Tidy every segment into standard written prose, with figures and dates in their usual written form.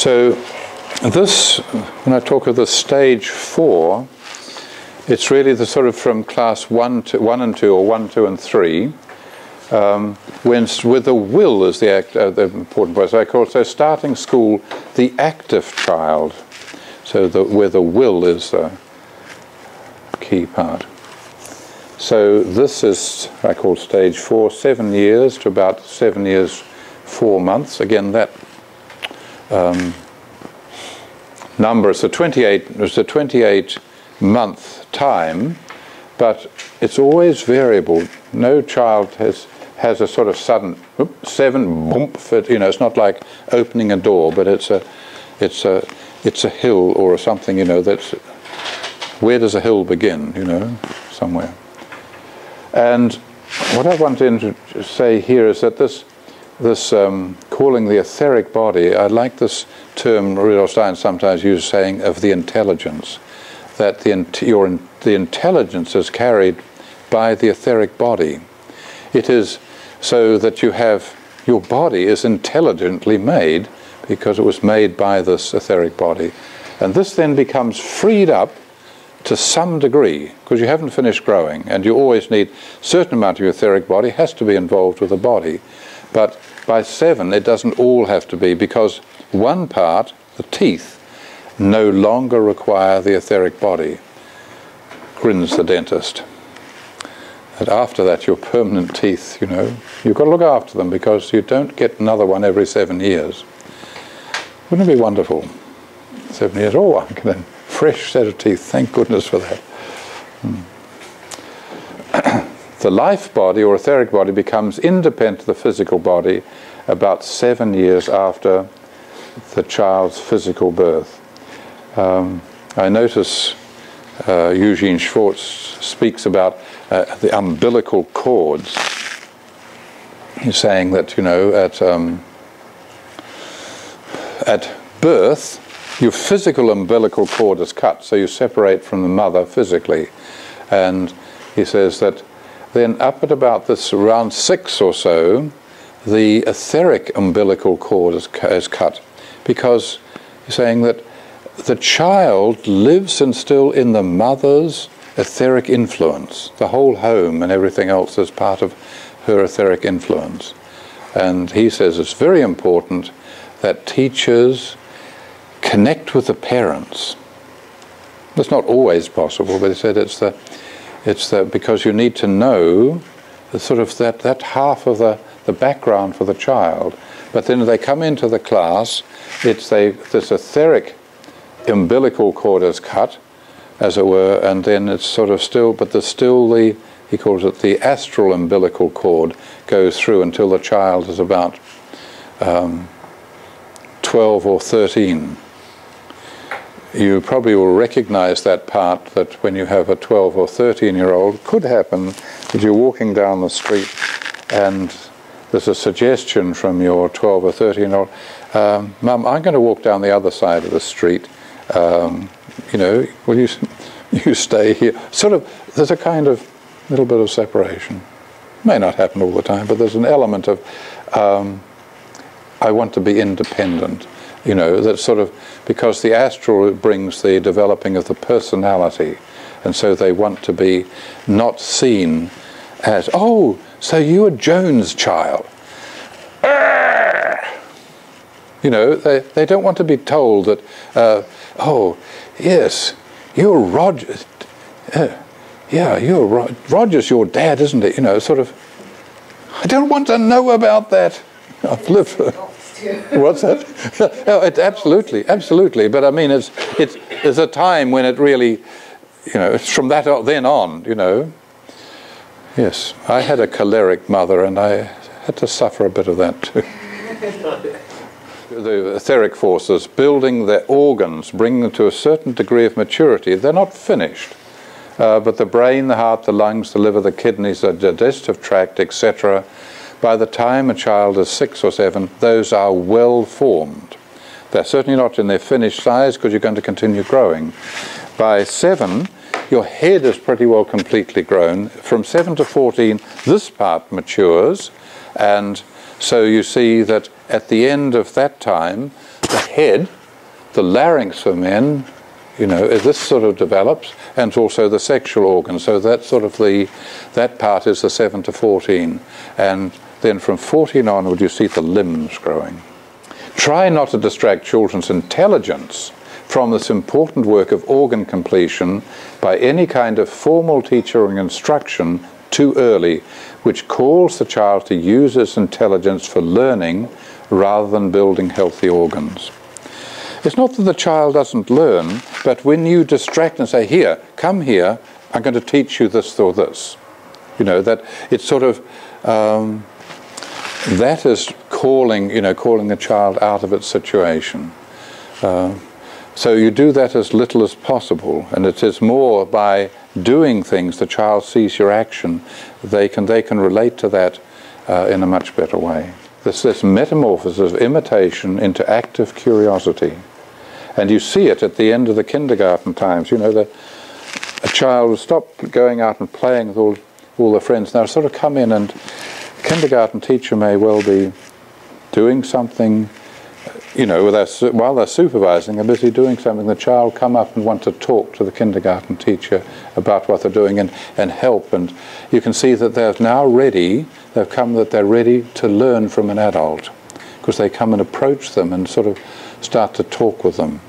So this, when I talk of the stage 4, it's really the sort of from class 1 and 2, or 1, 2 and 3, when with the will is the important part. So starting school, the active child. So where the will is the key part. So this is, I call stage 4, 7 years to about 7 years, 4 months. Again, that number is a 28-month time, but it's always variable. No child has a sort of sudden 7 boom. You know, it's not like opening a door, but it's a hill or something. You know, that's where does a hill begin? You know, somewhere. And what I want to say here is that this calling the etheric body, I like this term Rudolf Stein sometimes uses, saying of the intelligence, that the intelligence is carried by the etheric body. It is so that your body is intelligently made because it was made by this etheric body. And this then becomes freed up to some degree, because you haven't finished growing, and you always need a certain amount of your etheric body has to be involved with the body. But by 7, it doesn't all have to be, because one part, the teeth, no longer require the etheric body. Grins the dentist. And after that, your permanent teeth, you know, you've got to look after them, because you don't get another one every 7 years. Wouldn't it be wonderful? 7 years, oh, I can then fresh set of teeth, thank goodness for that. The life body or etheric body becomes independent of the physical body about 7 years after the child's physical birth. I notice Eugene Schwartz speaks about the umbilical cords. He's saying that, you know, at birth, your physical umbilical cord is cut, so you separate from the mother physically. And he says that then up at about this around 6 or so, the etheric umbilical cord is cut, because he's saying that the child lives and still in the mother's etheric influence. The whole home and everything else is part of her etheric influence. And he says it's very important that teachers connect with the parents. That's not always possible, but he said it's the because you need to know the sort of that half of the background for the child. But then they come into the class, this etheric umbilical cord is cut, as it were, and then it's sort of still, but there's still he calls it the astral umbilical cord goes through until the child is about 12 or 13. You probably will recognize that part, that when you have a 12 or 13-year-old, could happen that you're walking down the street and there's a suggestion from your 12 or 13-year-old, Mum, I'm going to walk down the other side of the street. You know, will you stay here? Sort of, there's a kind of little bit of separation. May not happen all the time, but there's an element of, I want to be independent. You know, that sort of, because the astral brings the developing of the personality, and so they want to be not seen as, oh, so you're Joan's child. You know, they don't want to be told that, oh, yes, you're Roger. Yeah, Roger's your dad, isn't it? You know, sort of, I don't want to know about that. I've lived. What's that? No, absolutely. But I mean, there's a time when it really, you know, it's from that then on, you know. Yes, I had a choleric mother, and I had to suffer a bit of that too. The etheric forces, building their organs, bringing them to a certain degree of maturity. They're not finished, but the brain, the heart, the lungs, the liver, the kidneys, the digestive tract, etc., by the time a child is 6 or 7, those are well formed. They're certainly not in their finished size, because you're going to continue growing. By 7, your head is pretty well completely grown. From 7 to 14, this part matures, and so you see that at the end of that time, the head, the larynx for men, you know, this sort of develops, and also the sexual organs. So that's sort of that part is the 7 to 14. And then from 14 onward, you see the limbs growing. Try not to distract children's intelligence from this important work of organ completion by any kind of formal teaching instruction too early, which calls the child to use his intelligence for learning rather than building healthy organs. It's not that the child doesn't learn, but when you distract and say, here, come here, I'm going to teach you this or this. You know, that it's sort of, that is calling the child out of its situation. So you do that as little as possible, and it is more by doing things the child sees your action, they can relate to that in a much better way. This metamorphosis of imitation into active curiosity. And you see it at the end of the kindergarten times. You know, a child will stop going out and playing with all the friends. Now sort of come in, and the kindergarten teacher may well be doing something, you know, while they're supervising, they're busy doing something. The child come up and want to talk to the kindergarten teacher about what they're doing and help. And you can see that they're now ready, they're ready to learn from an adult, because they come and approach them and sort of start to talk with them.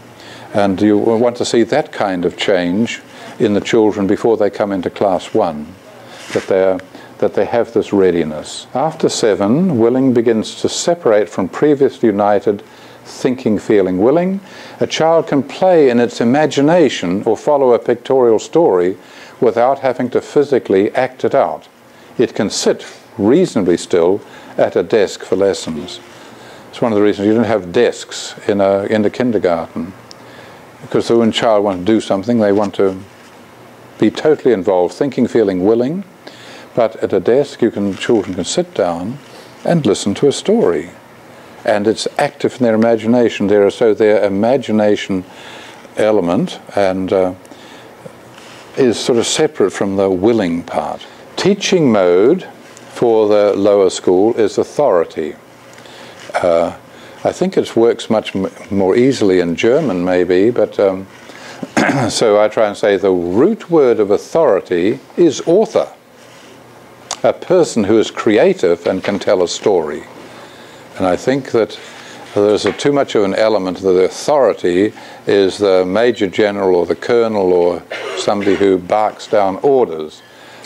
And you want to see that kind of change in the children before they come into class 1, that they have this readiness. After 7, willing begins to separate from previously united thinking, feeling. Willing, a child can play in its imagination or follow a pictorial story without having to physically act it out. It can sit reasonably still at a desk for lessons. It's one of the reasons you don't have desks in the kindergarten, because when a child wants to do something, they want to be totally involved, thinking, feeling, willing. But at a desk, children can sit down and listen to a story, and it's active in their imagination. So their imagination element and is sort of separate from the willing part. Teaching mode for the lower school is authority. I think it works much more easily in German, maybe, but so I try and say the root word of authority is author, a person who is creative and can tell a story. And I think that there's too much of an element that the authority is the major general or the colonel or somebody who barks down orders.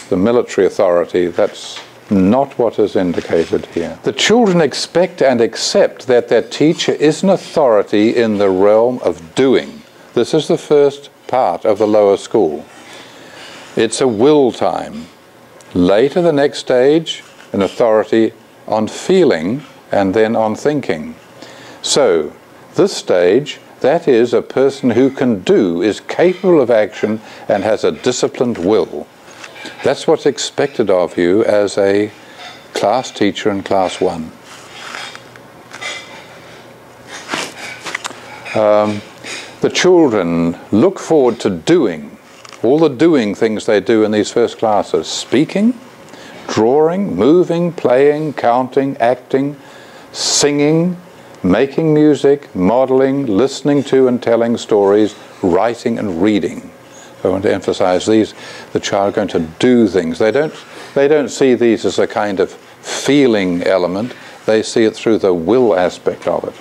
The military authority, that's not what is indicated here. The children expect and accept that their teacher is an authority in the realm of doing. This is the first part of the lower school. It's a will time. Later, the next stage, an authority on feeling and then on thinking. So, this stage, that is a person who can do, is capable of action and has a disciplined will. That's what's expected of you as a class teacher in class 1. The children look forward to doing, all the doing things they do in these first classes: speaking, drawing, moving, playing, counting, acting, singing, making music, modeling, listening to and telling stories, writing and reading. I want to emphasize these. The child are going to do things. They don't see these as a kind of feeling element. They see it through the will aspect of it.